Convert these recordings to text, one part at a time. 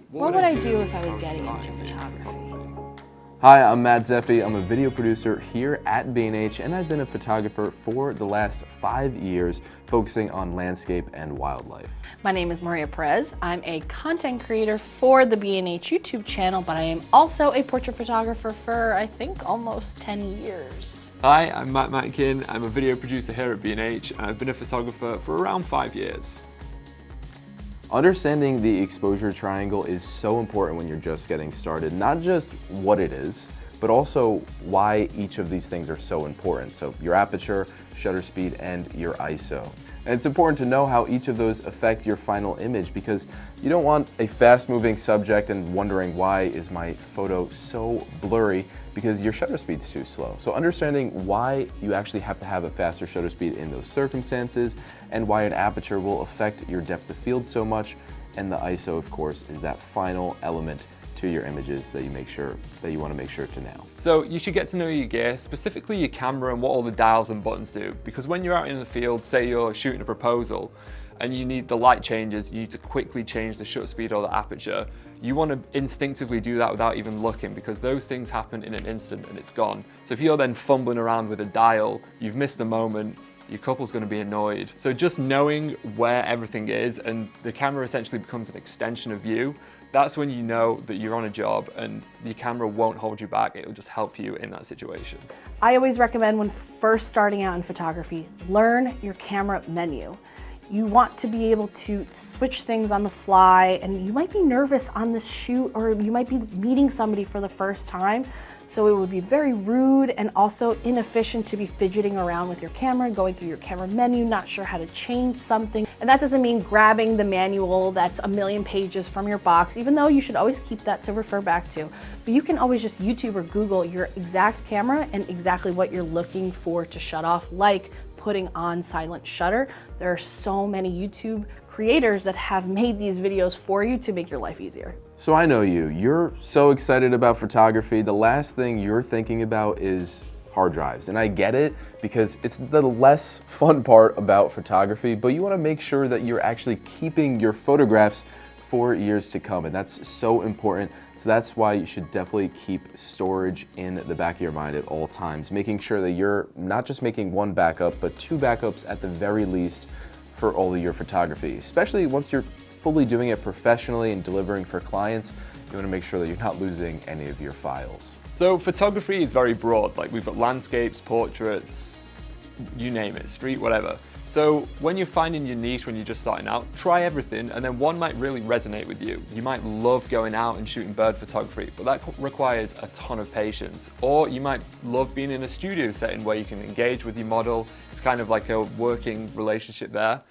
What would I do if I was getting into photography? Hi, I'm Matt Zeffi. I'm a video producer here at B&H, and I've been a photographer for the last 5 years, focusing on landscape and wildlife. My name is Maria Perez. I'm a content creator for the B&H YouTube channel, but I am also a portrait photographer for, I think, almost 10 years. Hi, I'm Matt Matkin. I'm a video producer here at B&H, and I've been a photographer for around 5 years. Understanding the exposure triangle is so important when you're just getting started, not just what it is, but also why each of these things are so important. So your aperture, shutter speed, and your ISO. And it's important to know how each of those affect your final image, because you don't want a fast-moving subject and wondering, why is my photo so blurry, because your shutter speed's too slow. So understanding why you actually have to have a faster shutter speed in those circumstances, and why an aperture will affect your depth of field so much, and the ISO, of course, is that final element to your images that you want to make sure to nail. So you should get to know your gear, specifically your camera and what all the dials and buttons do. Because when you're out in the field, say you're shooting a proposal and you need the light changes, you need to quickly change the shutter speed or the aperture. You want to instinctively do that without even looking, because those things happen in an instant and it's gone. So if you're then fumbling around with a dial, you've missed a moment, your couple's going to be annoyed. So just knowing where everything is, and the camera essentially becomes an extension of you, that's when you know that you're on a job and your camera won't hold you back. It'll just help you in that situation. I always recommend, when first starting out in photography, learn your camera menu. You want to be able to switch things on the fly, and you might be nervous on this shoot, or you might be meeting somebody for the first time. So it would be very rude and also inefficient to be fidgeting around with your camera, going through your camera menu, not sure how to change something. And that doesn't mean grabbing the manual that's a million pages from your box, even though you should always keep that to refer back to. But you can always just YouTube or Google your exact camera and exactly what you're looking for to shut off, like putting on silent shutter. There are so many YouTube creators that have made these videos for you to make your life easier. So I know you're so excited about photography. The last thing you're thinking about is hard drives. And I get it, because it's the less fun part about photography, but you want to make sure that you're actually keeping your photographs for years to come, and that's so important. So that's why you should definitely keep storage in the back of your mind at all times, making sure that you're not just making one backup, but 2 backups at the very least for all of your photography. Especially once you're fully doing it professionally and delivering for clients, you want to make sure that you're not losing any of your files. So photography is very broad. Like, we've got landscapes, portraits, you name it, street, whatever. So when you're finding your niche, when you're just starting out, try everything, and then one might really resonate with you. You might love going out and shooting bird photography, but that requires a ton of patience. Or you might love being in a studio setting where you can engage with your model. It's kind of like a working relationship there.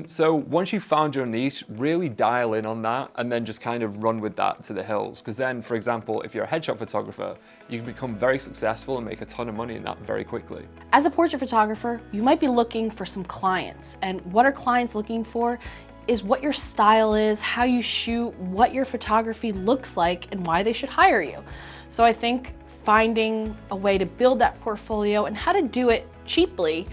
So once you've found your niche, really dial in on that, and then just kind of run with that to the hills. Because then, for example, if you're a headshot photographer, you can become very successful and make a ton of money in that very quickly. As a portrait photographer, you might be looking for some clients. And what are clients looking for is what your style is, how you shoot, what your photography looks like, and why they should hire you. So I think finding a way to build that portfolio and how to do it cheaply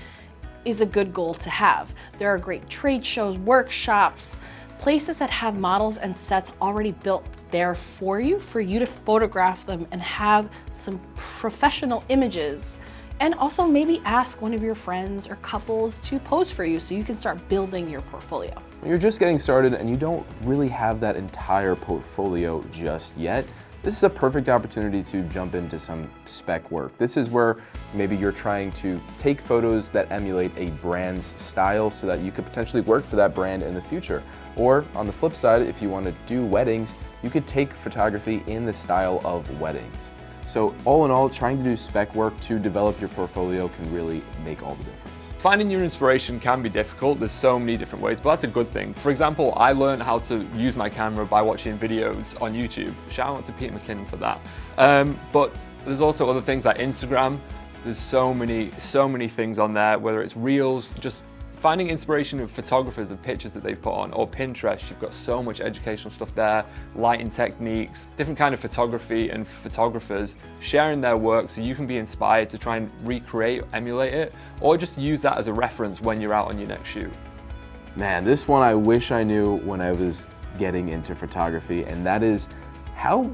is a good goal to have. There are great trade shows, workshops, places that have models and sets already built there for you to photograph them and have some professional images. And also maybe ask one of your friends or couples to pose for you so you can start building your portfolio. When you're just getting started and you don't really have that entire portfolio just yet, this is a perfect opportunity to jump into some spec work. This is where maybe you're trying to take photos that emulate a brand's style so that you could potentially work for that brand in the future. Or on the flip side, if you want to do weddings, you could take photography in the style of weddings. So all in all, trying to do spec work to develop your portfolio can really make all the difference. Finding your inspiration can be difficult. There's so many different ways, but that's a good thing. For example, I learned how to use my camera by watching videos on YouTube. Shout out to Peter McKinnon for that. But there's also other things like Instagram. There's so many things on there, whether it's reels, just finding inspiration of photographers of pictures that they've put on, or Pinterest. You've got so much educational stuff there, lighting techniques, different kind of photography and photographers sharing their work so you can be inspired to try and recreate, emulate it, or just use that as a reference when you're out on your next shoot. Man, this one I wish I knew when I was getting into photography, and that is how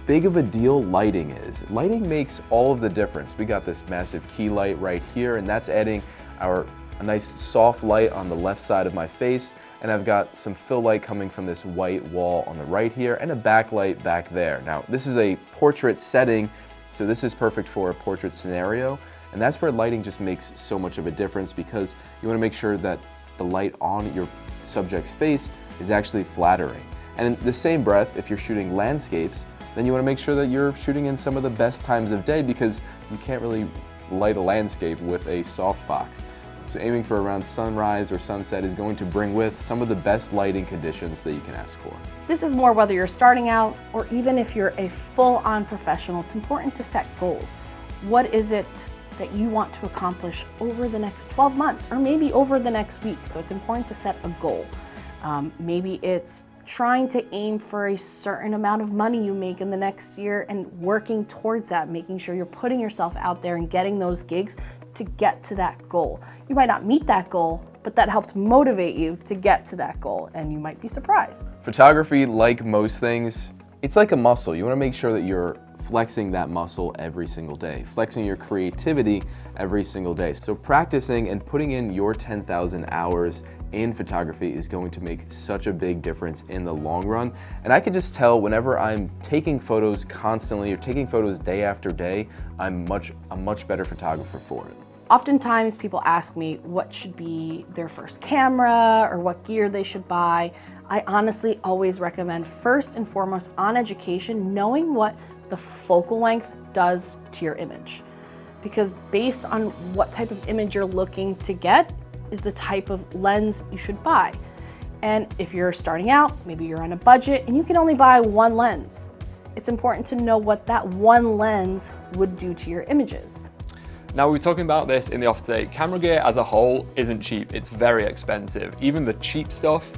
big of a deal lighting is. Lighting makes all of the difference. We got this massive key light right here, and that's adding a nice soft light on the left side of my face, and I've got some fill light coming from this white wall on the right here, and a backlight back there. Now, this is a portrait setting, so this is perfect for a portrait scenario, and that's where lighting just makes so much of a difference, because you want to make sure that the light on your subject's face is actually flattering. And in the same breath, if you're shooting landscapes, then you want to make sure that you're shooting in some of the best times of day, because you can't really light a landscape with a softbox. So aiming for around sunrise or sunset is going to bring with some of the best lighting conditions that you can ask for. This is more whether you're starting out or even if you're a full-on professional. It's important to set goals. What is it that you want to accomplish over the next 12 months or maybe over the next week? So it's important to set a goal. Maybe it's trying to aim for a certain amount of money you make in the next year and working towards that, making sure you're putting yourself out there and getting those gigs to get to that goal. You might not meet that goal, but that helped motivate you to get to that goal, and you might be surprised. Photography, like most things, it's like a muscle. You want to make sure that you're flexing that muscle every single day, flexing your creativity every single day. So practicing and putting in your 10,000 hours in photography is going to make such a big difference in the long run. And I can just tell whenever I'm taking photos constantly or taking photos day after day, I'm a much better photographer for it. Oftentimes people ask me what should be their first camera or what gear they should buy. I honestly always recommend, first and foremost, on education, knowing what the focal length does to your image. Because based on what type of image you're looking to get is the type of lens you should buy. And if you're starting out, maybe you're on a budget and you can only buy one lens. It's important to know what that one lens would do to your images. Now, we were talking about this in the off today. Camera gear as a whole isn't cheap, it's very expensive. Even the cheap stuff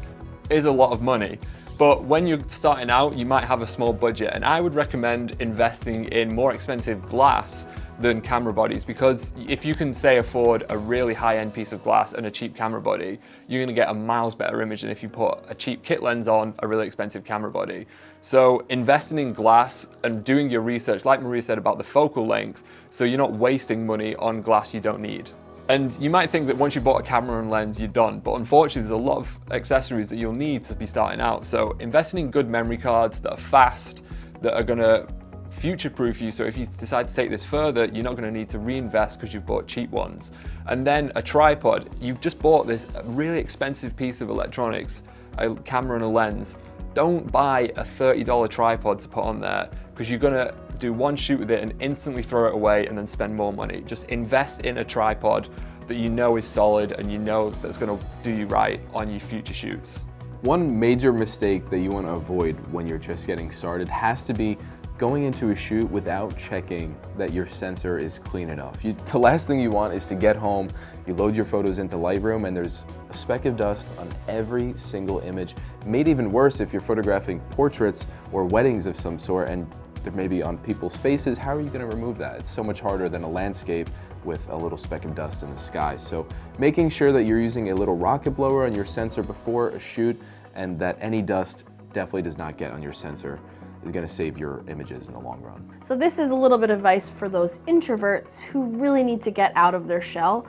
is a lot of money. But when you're starting out, you might have a small budget, and I would recommend investing in more expensive glass than camera bodies, because if you can, say, afford a really high-end piece of glass and a cheap camera body, you're going to get a miles better image than if you put a cheap kit lens on a really expensive camera body. So investing in glass and doing your research, like Maria said, about the focal length, so you're not wasting money on glass you don't need. And you might think that once you bought a camera and lens, you're done, but unfortunately there's a lot of accessories that you'll need to be starting out. So investing in good memory cards that are fast, that are going to future-proof you, so if you decide to take this further, you're not going to need to reinvest because you've bought cheap ones. And then a tripod. You've just bought this really expensive piece of electronics, a camera and a lens. Don't buy a $30 tripod to put on there, because you're going to do one shoot with it and instantly throw it away and then spend more money. Just invest in a tripod that you know is solid and you know that's going to do you right on your future shoots. One major mistake that you want to avoid when you're just getting started has to be going into a shoot without checking that your sensor is clean enough. The last thing you want is to get home, you load your photos into Lightroom, and there's a speck of dust on every single image. Made even worse if you're photographing portraits or weddings of some sort, and they're maybe on people's faces. How are you going to remove that? It's so much harder than a landscape with a little speck of dust in the sky. So making sure that you're using a little rocket blower on your sensor before a shoot, and that any dust definitely does not get on your sensor, is going to save your images in the long run. So this is a little bit of advice for those introverts who really need to get out of their shell.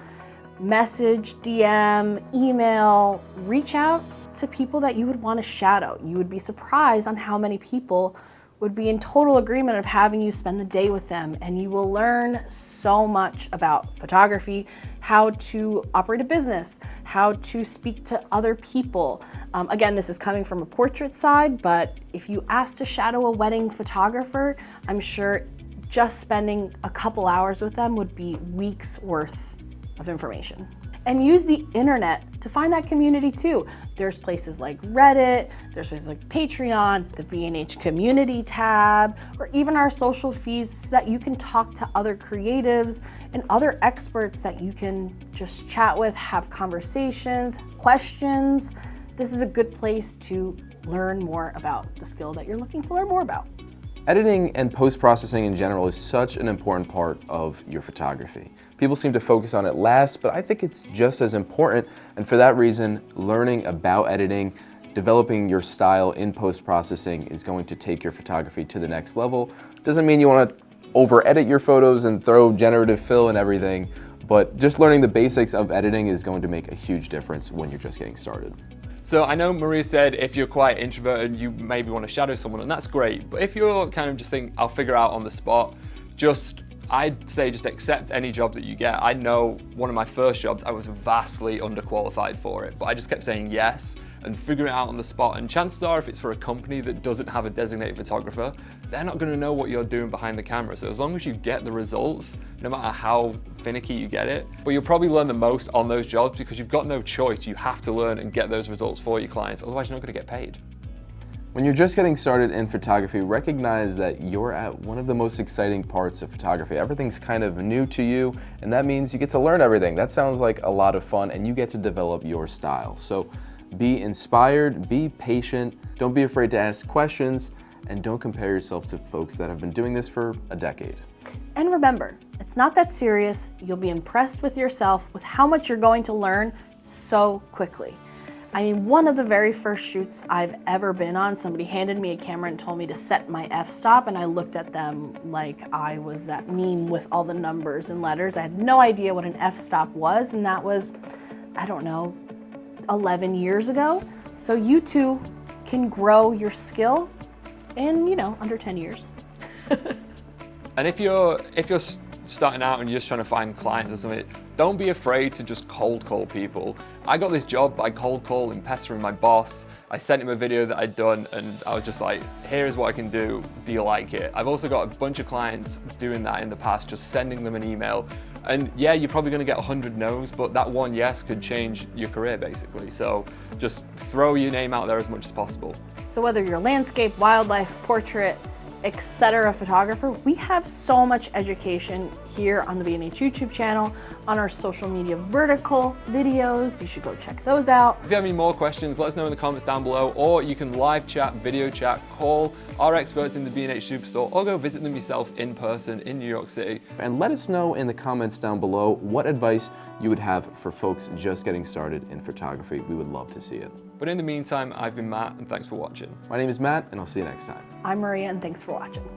Message, DM, email, reach out to people that you would want to shadow. You would be surprised on how many people would be in total agreement of having you spend the day with them, and you will learn so much about photography, how to operate a business, how to speak to other people. Again, this is coming from a portrait side, but if you ask to shadow a wedding photographer, I'm sure just spending a couple hours with them would be weeks worth of information. And use the internet to find that community too. There's places like Reddit, there's places like Patreon, the B&H community tab, or even our social feeds so that you can talk to other creatives and other experts that you can just chat with, have conversations, questions. This is a good place to learn more about the skill that you're looking to learn more about. Editing and post-processing in general is such an important part of your photography. People seem to focus on it last, but I think it's just as important, and for that reason, learning about editing developing your style in post-processing is going to take your photography to the next level. Doesn't mean you want to over-edit your photos and throw generative fill and everything, but just learning the basics of editing is going to make a huge difference when you're just getting started. So I know Maria said if you're quite introverted, you maybe want to shadow someone, and that's great. But if you're kind of just think, I'll figure out on the spot, I'd say just accept any job that you get. I know one of my first jobs, I was vastly underqualified for it, but I just kept saying yes and figuring it out on the spot. And chances are, if it's for a company that doesn't have a designated photographer, they're not going to know what you're doing behind the camera. So as long as you get the results, no matter how finicky you get it, but you'll probably learn the most on those jobs because you've got no choice. You have to learn and get those results for your clients, otherwise you're not going to get paid. When you're just getting started in photography, recognize that you're at one of the most exciting parts of photography. Everything's kind of new to you, and that means you get to learn everything. That sounds like a lot of fun, and you get to develop your style. So be inspired, be patient, don't be afraid to ask questions, and don't compare yourself to folks that have been doing this for a decade. And remember, it's not that serious. You'll be impressed with yourself with how much you're going to learn so quickly. I mean, one of the very first shoots I've ever been on, somebody handed me a camera and told me to set my f-stop, and I looked at them like I was that meme with all the numbers and letters. I had no idea what an f-stop was, and that was, I don't know, 11 years ago. So you too can grow your skill in, under 10 years. And if you're starting out and you're just trying to find clients or something, don't be afraid to just cold call people. I got this job by cold calling, pestering my boss. I sent him a video that I'd done and I was just like, here's what I can do, do you like it? I've also got a bunch of clients doing that in the past, just sending them an email. And yeah, you're probably gonna get 100 no's, but that one yes could change your career basically. So just throw your name out there as much as possible. So whether you're landscape, wildlife, portrait, etc. photographer, we have so much education here on the B&H YouTube channel, on our social media vertical videos. You should go check those out. If you have any more questions, let us know in the comments down below, or you can live chat, video chat, call our experts in the B&H Superstore, or go visit them yourself in person in New York City. And let us know in the comments down below what advice you would have for folks just getting started in photography. We would love to see it. But in the meantime, I've been Matt, and thanks for watching. My name is Matt, and I'll see you next time. I'm Maria, and thanks for watching.